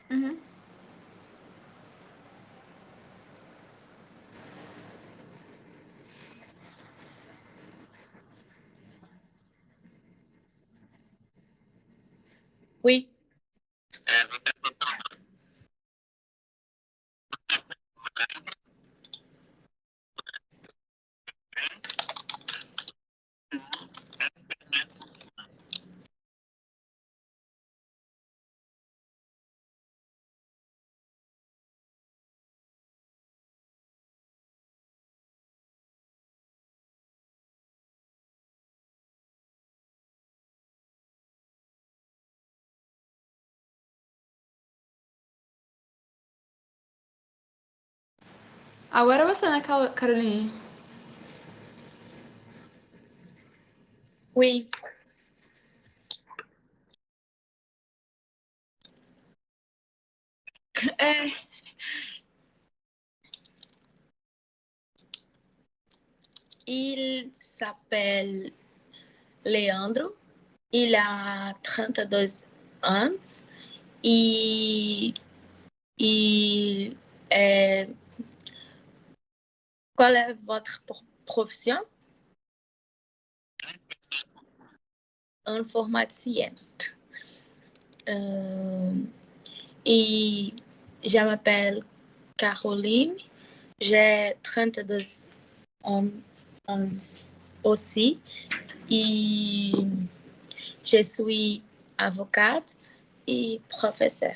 Uhum. Oui. Agora você, né, Caroline? Oui. Il s'appelle Leandro. Il a 32 ans. E qual est votre profession? Informaticien. Et je m'appelle Caroline. J'ai 32 ans aussi. Et je suis avocate et professeur.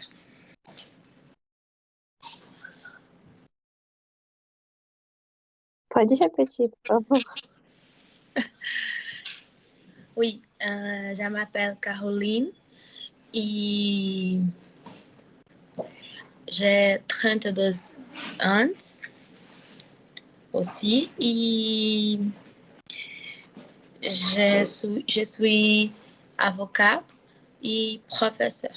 Pode repetir, por favor. Oui, je m'appelle Caroline et j'ai 32 ans aussi et Je suis avocat et professeur.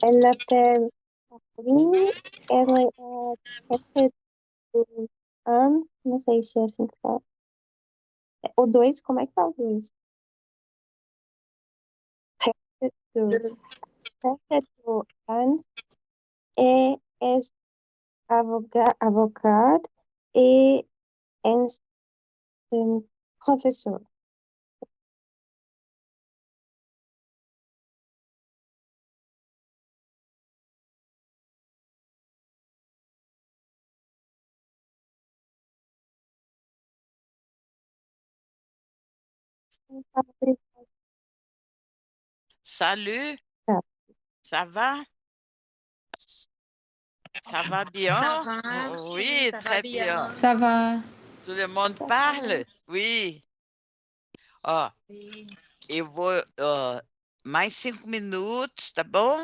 Elle s'appelle Catherine. Ela é professora anos. Não sei se é assim que fala. O 2, como é que fala o 2? Professor anos. É advogado e professor. Salut, Ah. ça va? Ça va bien? Ça va? Oui, Ça va très bien. bien. Ça va. Tout le monde parle? Oui. Ó, eu vou mais 5 minutos, tá bom?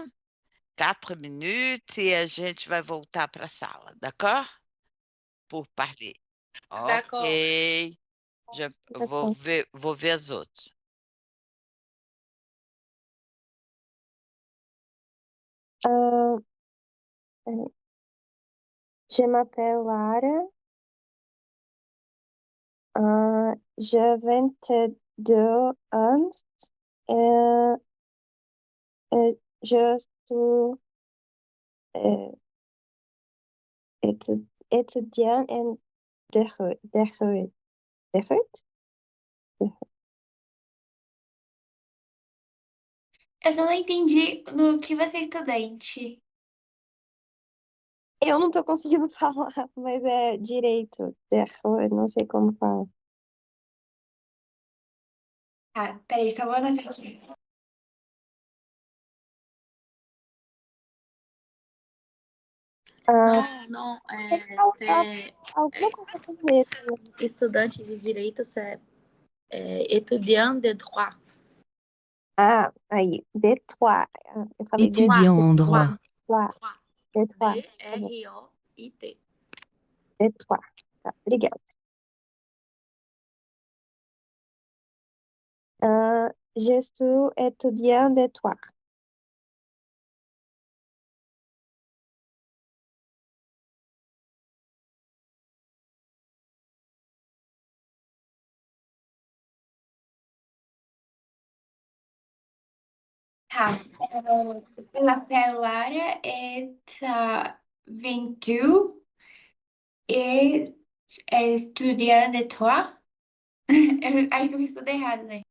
4 minutos e a gente vai voltar para a sala, d'accord? Pour parler. D'accord. Ok. Vou ver as outras. Je m'appelle Lara. J'ai 22 ans. Je suis étudiant em Detroit. Eu só não entendi no que você é estudante. Eu não tô conseguindo falar, mas é direito. Detroit, não sei como fala. Ah, peraí, só vou anotar aqui. Não, Alguma coisa com letra. estudante de direito, você é étudiant de droit. Ah, aí, Detroit. Eu falei Étudiant en droit. Detroit. D-R-O-I-T. Detroit. Tá, obrigada. Je suis étudiant de Detroit. Tá. La Lara est 22 et est étudiant de toi. Acho que eu fiz tudo errado, né?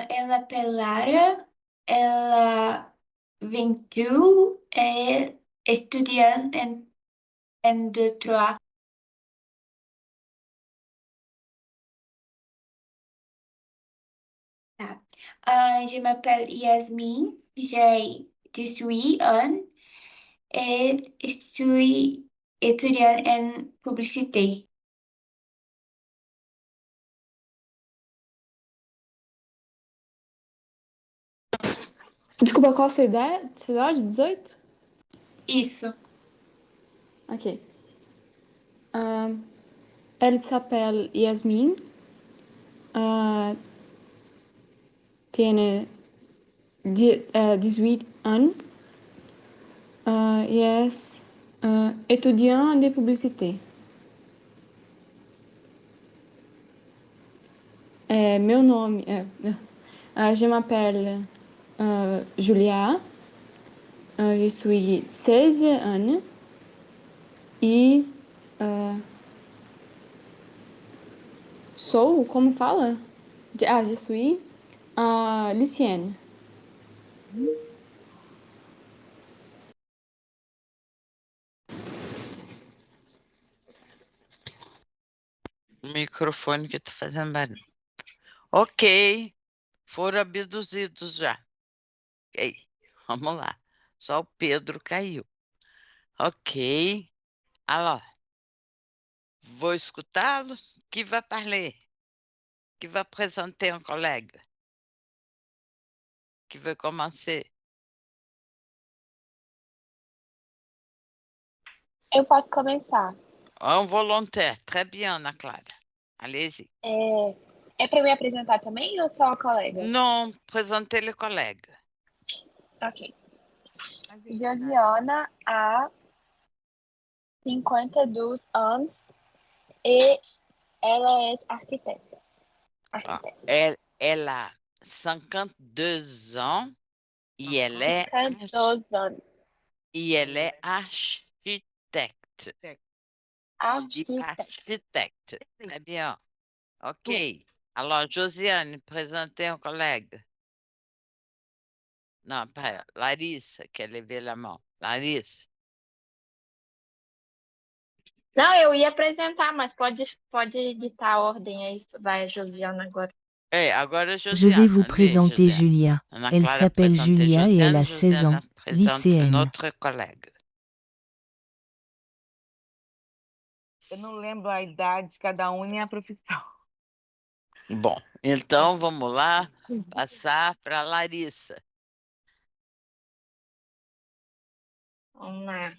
Ela Lara, ela 22 é estudante em Detroit. Tá. Je m'appelle Yasmin, j'ai 18 ans et je suis étudiante en publicité. Desculpa, qual a sua ideia? Cidade? 18? Isso. Ok. Elle s'appelle Yasmin. Tiene 18 ans. E es étudiant de publicité. Meu nome je m'appelle Julia. Je suis 16 ans. E Sou, como fala? Je suis lycéenne. O microfone que tá fazendo barulho. Ok, foram abduzidos já. Ok, vamos lá. Só o Pedro caiu. Ok, alors, vou escutá-los. Qui va parler? Qui va présenter un collègue? Qui veut commencer? Eu posso começar. Un volontaire. Très bien, Ana Clara. Allez-y. É para eu me apresentar também ou só a colega? Non, présentez le collègue. Ok. Josiana a 52 anos e ela é arquiteta. Elle a 52 ans et elle est 52 anos. et elle est architecte. On dit architecte. Très bien. OK. Alors, Josiane, présentez un collègue. Non, pas Larissa, qui a levé la main. Larissa. Não, eu ia apresentar, mas pode editar a ordem aí. Vai, Josiana, agora. Agora Je vais Josiane. vous présenter Julia. Ana Elle Clara s'appelle présentez Julia et elle Josiane. a 16 ans, Josiane présente lycéenne. notre collègue. Eu não lembro a idade de cada um nem a profissão. Bom, então vamos lá passar para Larissa. Vamos lá.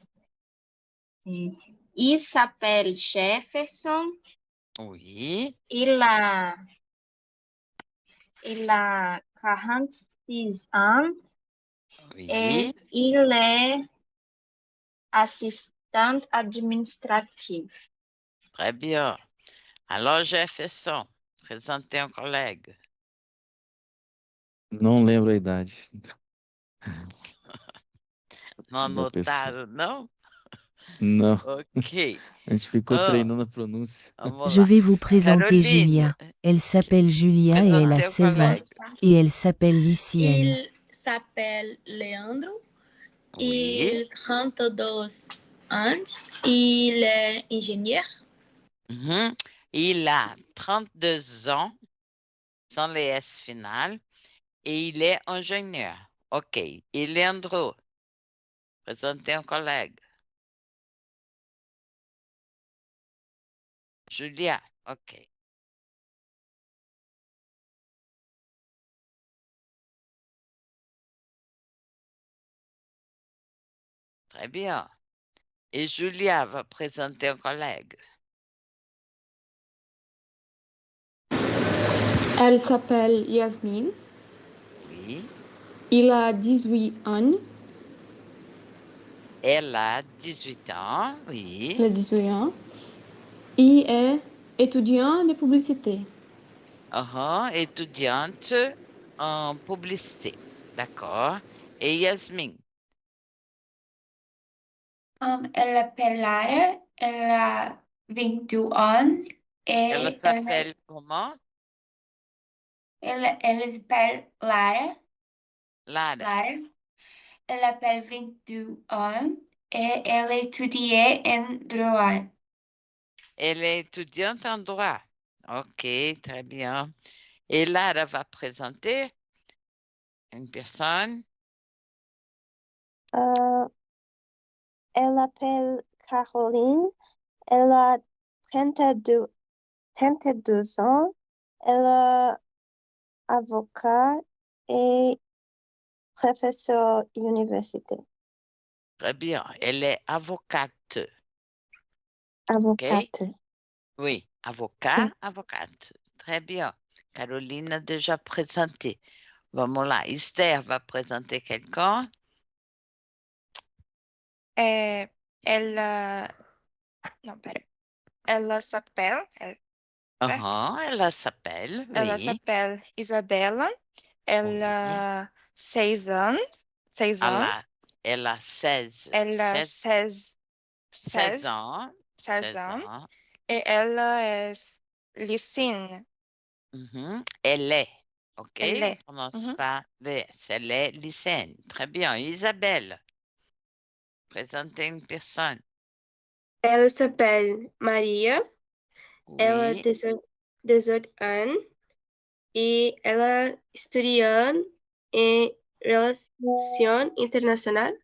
Il s'appelle Jefferson. Oui. Il a 46 ans. Oui. Et il est assistant administratif. Très bien. Alors, Jefferson, présentez un collègue. Não lembro a idade. Não da pessoa. anotaram, não? Não. Ok. A gente ficou treinando a pronúncia. Vamos Je lá. vais vous présenter Caroline, Julia. Elle s'appelle Julia et elle a présentez un 16 ans collègue. et elle s'appelle lycéenne. Il s'appelle Leandro. Oui. Il a 32 ans. Il est ingénieur. Mhm. Il a 32 ans, sans les S finales, et il est ingénieur. OK. Et Leandro, présentez un collègue. Julia, OK. Très bien. Et Julia va présenter un collègue. Elle s'appelle Yasmine. Oui. Il a 18 ans. Elle a 18 ans, oui. Il a 18 ans. Il est étudiant de publicité. Étudiante en publicité. D'accord. Et Yasmine? Elle s'appelle Lara, elle a 22 ans et Elle s'appelle comment? Elle s'appelle Lara. Lara. Elle s'appelle 22 ans et elle étudie en droit. Elle est étudiante en droit. OK, très bien. Et Lara va présenter une personne. Elle s'appelle Caroline. Elle a 32 ans. Elle est avocat et professeur d'université. Très bien. Elle est avocate. Avocate. OK? Oui, avocat, avocate. Très bien. Caroline a déjà présenté. Vamos lá. Esther va présenter quelqu'un. Elle, non, pera. Elle s'appelle, Elle s'appelle, elle oui. s'appelle Isabella. Elle a 6 ans. 16 ans. Elle a 16. Elle a 16 ans. 16 ans. Et elle est Lysine. Elle est. OK? Elle est. On ne prononce pas les S. Elle est lycéenne. Très bien. Isabelle, présentez une personne. Ela s'appelle Maria. Ela Oui. 18 anos e ela estudia em relação internacional.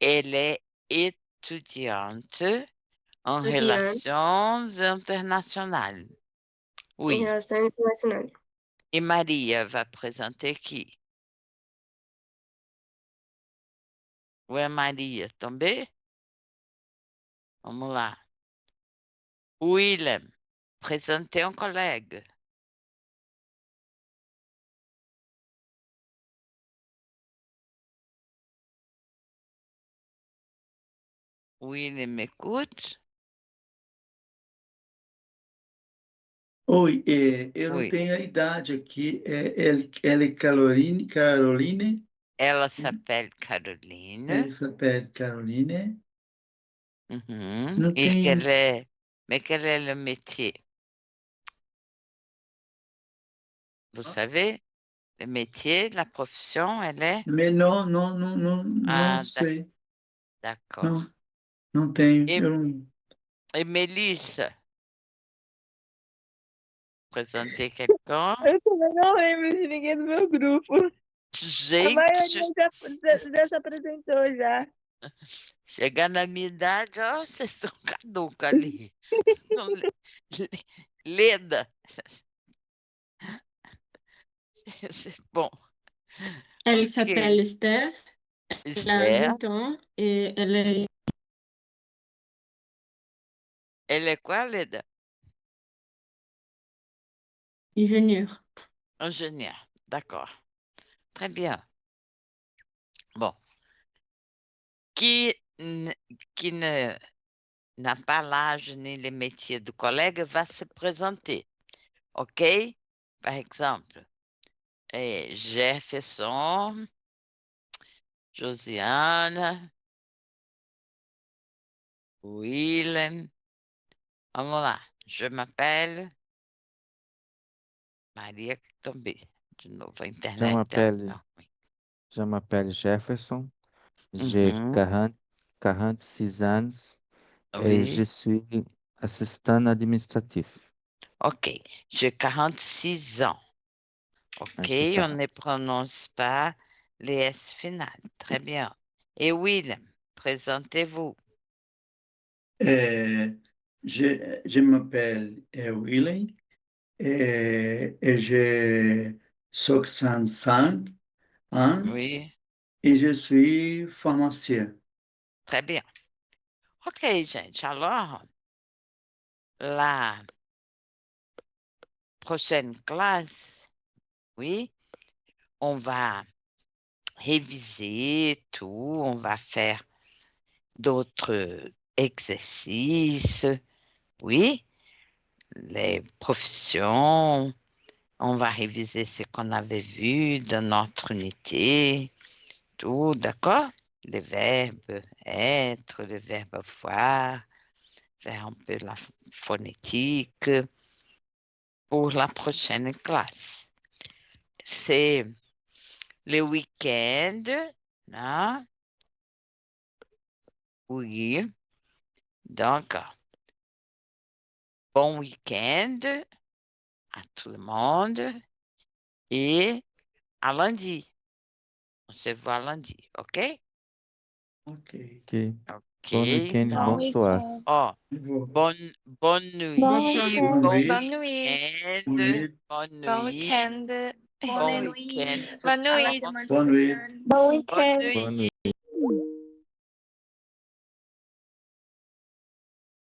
Elle est étudiante en relations internationales. Oui. Em relações internacionais. Et Maria va présenter qui? Où est Maria? Tombée? Vamos lá. Willem, présentez un collègue. Willem m'écoute? Oi, eu não tenho a idade aqui. Ela é Caroline? Ela s'appelle Caroline. Elle s'appelle Caroline. Mhm. Não Et tem. mais quel est le métier? Vous savez, le métier, la profession, elle est? Mais não sei. D'accord. Não tenho. E, Eu não... e Melissa? Présenter quelqu'un? Eu também não lembro de ninguém do meu grupo. A Gente, maioria já se apresentou já. chegar na minha idade, ó, vocês estão caducos ali. Leda. Bon. Elle Ok. s'appelle Esther. Elle a Esther. 20 ans et elle est Elle est quoi, Leda? ingénieure. Ingénieure. D'accord. Très bien. Bon. Qui n'a pas l'âge ni les métiers du collègue va se présenter. OK? Par exemple, Jefferson, Josiane, Willem. Vamos lá. Je m'appelle Maria também. De novo, a internet dela. Je m'appelle Jefferson. J'ai 46 ans et je suis assistant administratif. OK. J'ai 46 ans. OK, on ne prononce pas les S finales. Très bien. Et Willem, présentez-vous. Je m'appelle Willem et j'ai 65 ans Oui. et je suis pharmacien. Très bien. OK, gente. Alors, la prochaine classe, oui, on va réviser tout, on va faire d'autres exercices, oui, les professions, on va réviser ce qu'on avait vu dans notre unité, tout, d'accord? Les verbes être, le verbe avoir, faire un peu la phonétique pour la prochaine classe. C'est le week-end, hein? Oui. Donc, bon week-end à tout le monde et à lundi. On se voit lundi, OK? OK. Bon week-end, donc, bonsoir. bonne nuit, Bon week-end. bon Bonne nuit. week-end, Bon bonne nuit, week-end. bon week-end. Bonne nuit. Bom Bonne weekend. nuit. Bonne nuit.